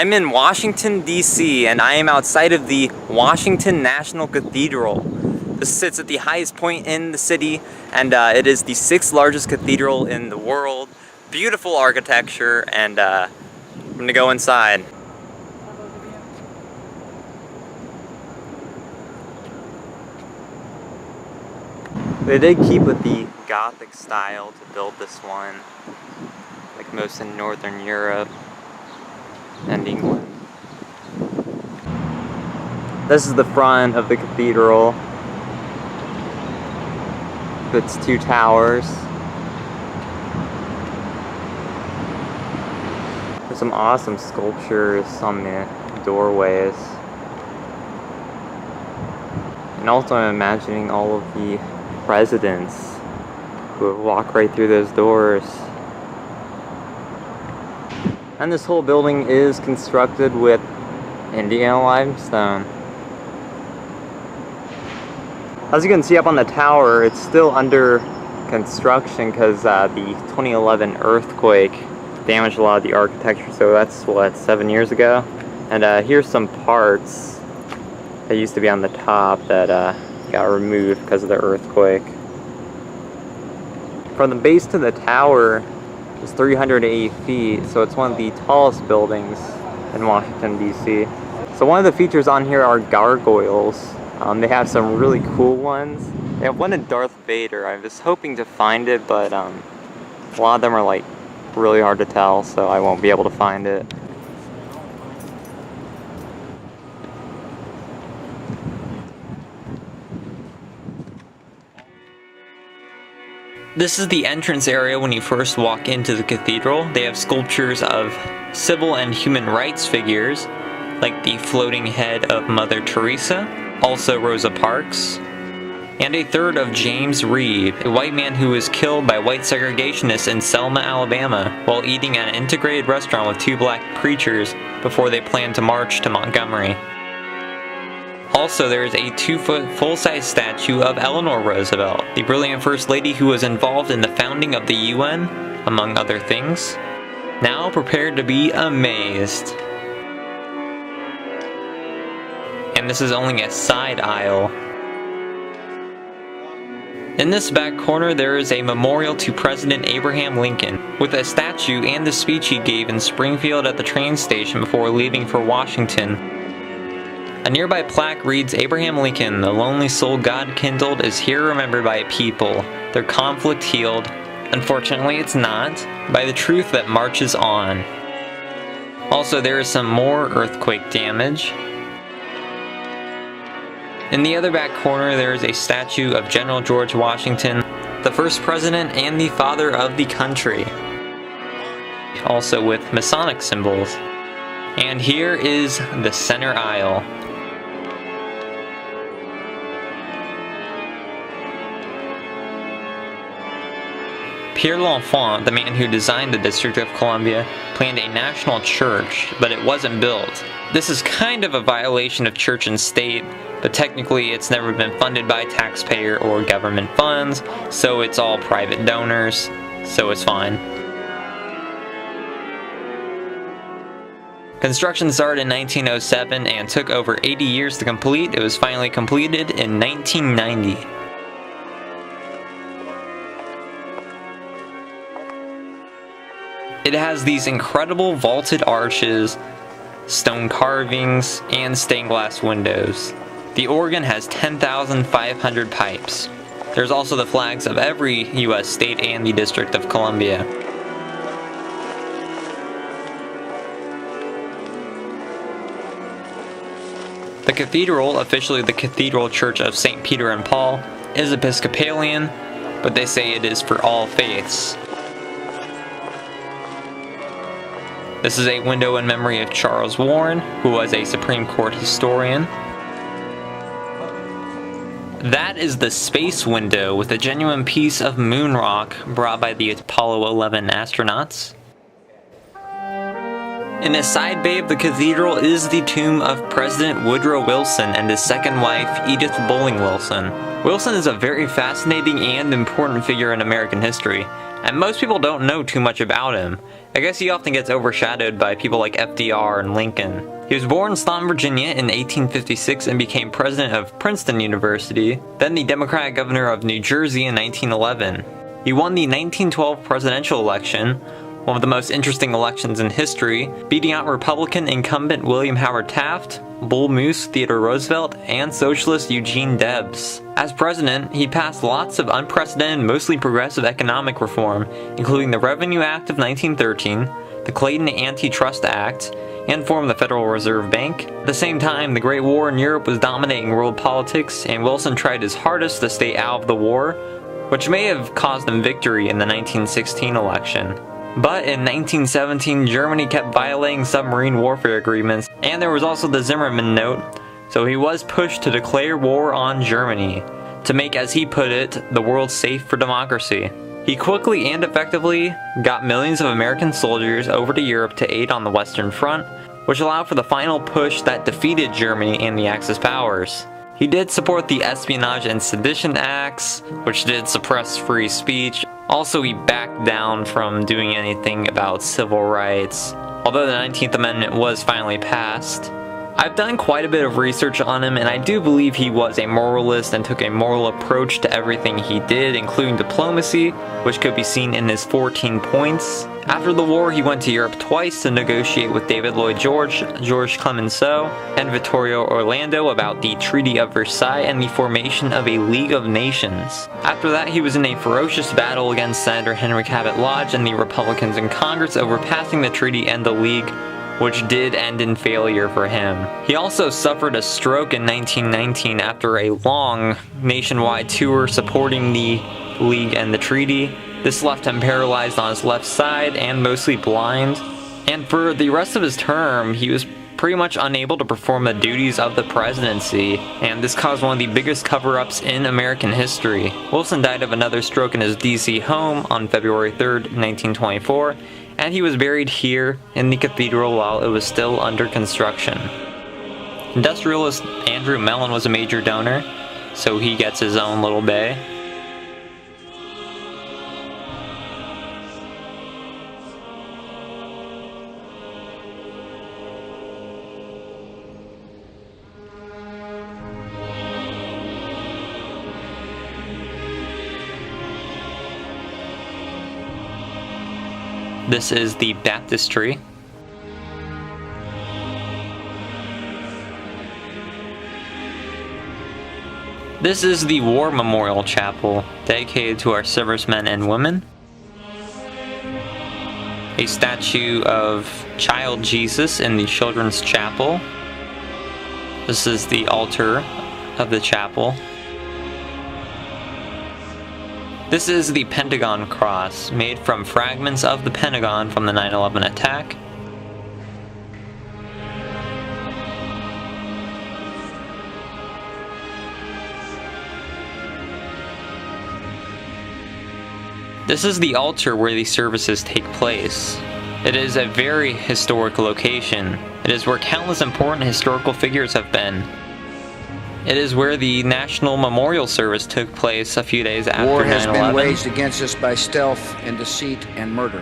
I'm in Washington, D.C., and I am outside of the Washington National Cathedral. This sits at the highest point in the city, and it is the 6th largest cathedral in the world. Beautiful architecture, and I'm gonna go inside. They did keep with the Gothic style to build this one, like most in Northern Europe and England. This is the front of the cathedral. Its 2 towers. There's some awesome sculptures on the doorways. And also I'm imagining all of the presidents who would walk right through those doors. And this whole building is constructed with Indiana limestone. As you can see up on the tower, it's still under construction because the 2011 earthquake damaged a lot of the architecture, so that's what, 7 years ago? And here's some parts that used to be on the top that got removed because of the earthquake. From the base to the tower is 380 feet, so it's one of the tallest buildings in Washington, D.C. So one of the features on here are gargoyles. They have some really cool ones. They have one in Darth Vader. I was hoping to find it, but a lot of them are like really hard to tell, so I won't be able to find it. This is the entrance area when you first walk into the cathedral. They have sculptures of civil and human rights figures, like the floating head of Mother Teresa, also Rosa Parks, and a third of James Reeb, a white man who was killed by white segregationists in Selma, Alabama, while eating at an integrated restaurant with 2 black preachers before they planned to march to Montgomery. Also, there is a 2-foot full-size statue of Eleanor Roosevelt, the brilliant First Lady who was involved in the founding of the UN, among other things. Now prepare to be amazed. And this is only a side aisle. In this back corner there is a memorial to President Abraham Lincoln, with a statue and the speech he gave in Springfield at the train station before leaving for Washington. A nearby plaque reads, "Abraham Lincoln, the lonely soul God kindled, is here remembered by a people, their conflict healed, unfortunately it's not, by the truth that marches on." Also, there is some more earthquake damage. In the other back corner, there is a statue of General George Washington, the first president and the father of the country, also with Masonic symbols. And here is the center aisle. Pierre L'Enfant, the man who designed the District of Columbia, planned a national church, but it wasn't built. This is kind of a violation of church and state, but technically it's never been funded by taxpayer or government funds, so it's all private donors, so it's fine. Construction started in 1907 and took over 80 years to complete. It was finally completed in 1990. It has these incredible vaulted arches, stone carvings, and stained glass windows. The organ has 10,500 pipes. There's also the flags of every U.S. state and the District of Columbia. The cathedral, officially the Cathedral Church of St. Peter and Paul, is Episcopalian, but they say it is for all faiths. This is a window in memory of Charles Warren, who was a Supreme Court historian. That is the space window with a genuine piece of moon rock brought by the Apollo 11 astronauts. In the side bay of the cathedral is the tomb of President Woodrow Wilson and his second wife, Edith Bowling Wilson. Wilson is a very fascinating and important figure in American history, and most people don't know too much about him. I guess he often gets overshadowed by people like FDR and Lincoln. He was born in Staunton, Virginia in 1856 and became president of Princeton University, then the Democratic governor of New Jersey in 1911. He won the 1912 presidential election, one of the most interesting elections in history, beating out Republican incumbent William Howard Taft, Bull Moose Theodore Roosevelt, and socialist Eugene Debs. As president, he passed lots of unprecedented, mostly progressive economic reform, including the Revenue Act of 1913, the Clayton Antitrust Act, and formed the Federal Reserve Bank. At the same time, the Great War in Europe was dominating world politics, and Wilson tried his hardest to stay out of the war, which may have caused him victory in the 1916 election. But in 1917, Germany kept violating submarine warfare agreements, and there was also the Zimmermann Note, so he was pushed to declare war on Germany, to make, as he put it, the world safe for democracy. He quickly and effectively got millions of American soldiers over to Europe to aid on the Western Front, which allowed for the final push that defeated Germany and the Axis powers. He did support the Espionage and Sedition Acts, which did suppress free speech. Also, he backed down from doing anything about civil rights, although the 19th Amendment was finally passed. I've done quite a bit of research on him, and I do believe he was a moralist and took a moral approach to everything he did, including diplomacy, which could be seen in his 14 points. After the war, he went to Europe twice to negotiate with David Lloyd George, George Clemenceau, and Vittorio Orlando about the Treaty of Versailles and the formation of a League of Nations. After that, he was in a ferocious battle against Senator Henry Cabot Lodge and the Republicans in Congress over passing the treaty and the League, which did end in failure for him. He also suffered a stroke in 1919 after a long nationwide tour supporting the League and the treaty. This left him paralyzed on his left side and mostly blind. And for the rest of his term, he was pretty much unable to perform the duties of the presidency, and this caused one of the biggest cover-ups in American history. Wilson died of another stroke in his DC home on February 3rd, 1924, and he was buried here in the cathedral while it was still under construction. Industrialist Andrew Mellon was a major donor, so he gets his own little bay. This is the baptistry. This is the War Memorial Chapel, dedicated to our servicemen and women. A statue of Child Jesus in the Children's Chapel. This is the altar of the chapel. This is the Pentagon Cross, made from fragments of the Pentagon from the 9/11 attack. This is the altar where the services take place. It is a very historic location. It is where countless important historical figures have been. It is where the National Memorial Service took place a few days after 9/11. War has been waged against us by stealth and deceit and murder.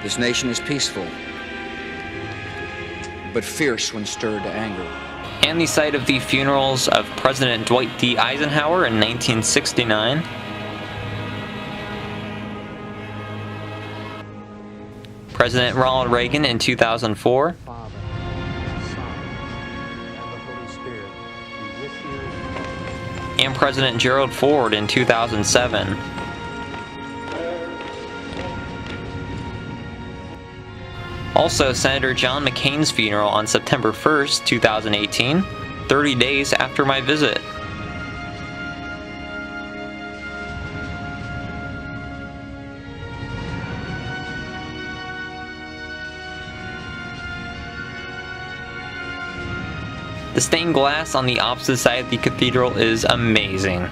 This nation is peaceful, but fierce when stirred to anger. And the site of the funerals of President Dwight D. Eisenhower in 1969. President Ronald Reagan in 2004. And President Gerald Ford in 2007. Also, Senator John McCain's funeral on September 1st, 2018, 30 days after my visit. The stained glass on the opposite side of the cathedral is amazing.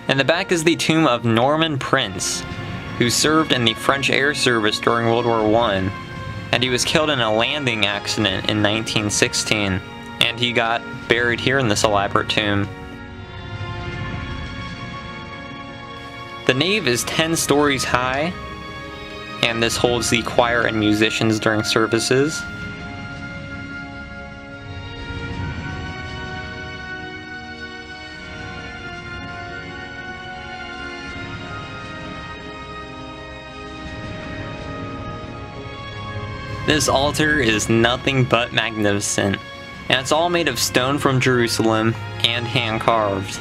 In the back is the tomb of Norman Prince. who served in the French Air Service during World War I, and he was killed in a landing accident in 1916, and he got buried here in this elaborate tomb. The nave is 10 stories high, and this holds the choir and musicians during services. This altar is nothing but magnificent, and it's all made of stone from Jerusalem and hand carved.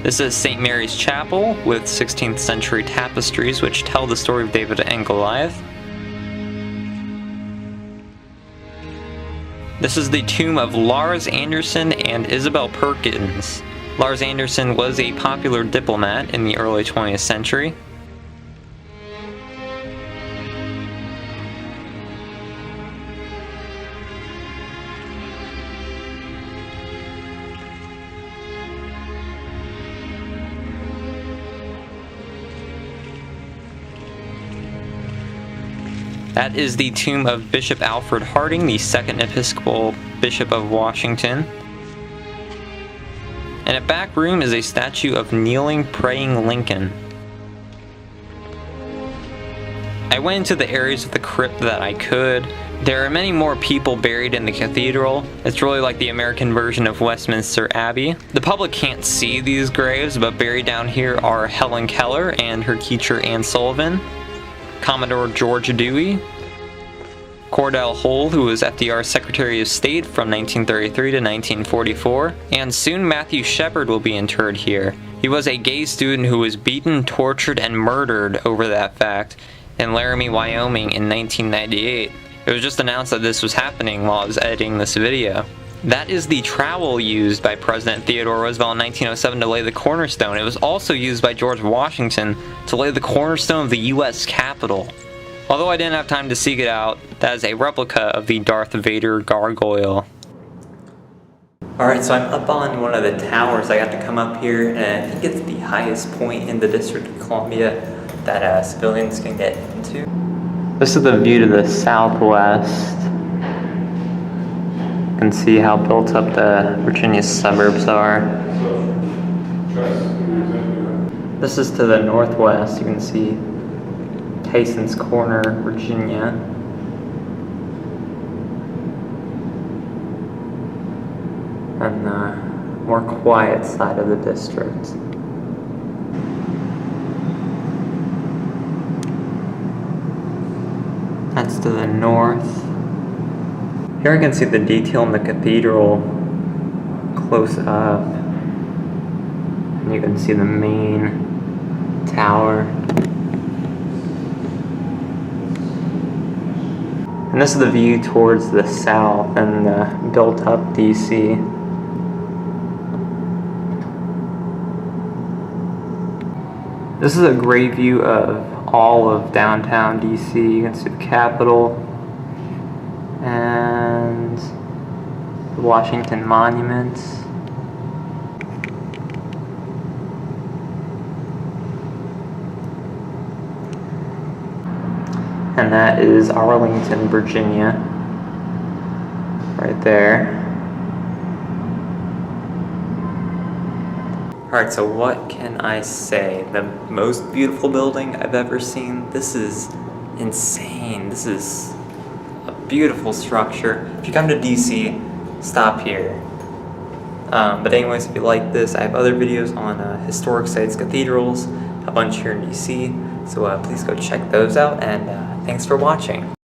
This is St. Mary's Chapel with 16th century tapestries which tell the story of David and Goliath. This is the tomb of Lars Anderson and Isabel Perkins. Lars Anderson was a popular diplomat in the early 20th century. That is the tomb of Bishop Alfred Harding, the second Episcopal Bishop of Washington. In a back room is a statue of kneeling, praying Lincoln. I went into the areas of the crypt that I could. There are many more people buried in the cathedral. It's really like the American version of Westminster Abbey. The public can't see these graves, but buried down here are Helen Keller and her teacher Anne Sullivan, Commodore George Dewey, Cordell Hull, who was FDR's Secretary of State from 1933 to 1944, and soon Matthew Shepard will be interred here. He was a gay student who was beaten, tortured, and murdered over that fact in Laramie, Wyoming in 1998. It was just announced that this was happening while I was editing this video. That is the trowel used by President Theodore Roosevelt in 1907 to lay the cornerstone. It was also used by George Washington to lay the cornerstone of the U.S. Capitol. Although I didn't have time to seek it out, that is a replica of the Darth Vader gargoyle. Alright, so I'm up on one of the towers. I got to come up here, and I think it's the highest point in the District of Columbia that civilians can get into. This is the view to the southwest. You can see how built up the Virginia suburbs are. This is to the northwest. You can see Tyson's Corner, Virginia. And the more quiet side of the district. That's to the north. Here I can see the detail in the cathedral close up. And you can see the main tower. And this is the view towards the south and the built-up DC. This is a great view of all of downtown DC. You can see the Capitol and the Washington Monument. And that is Arlington, Virginia, right there. Alright, so what can I say? The most beautiful building I've ever seen. This is insane. This is a beautiful structure. If you come to DC, stop here. But anyways, if you like this, I have other videos on historic sites, cathedrals, a bunch here in DC. So please go check those out, and thanks for watching.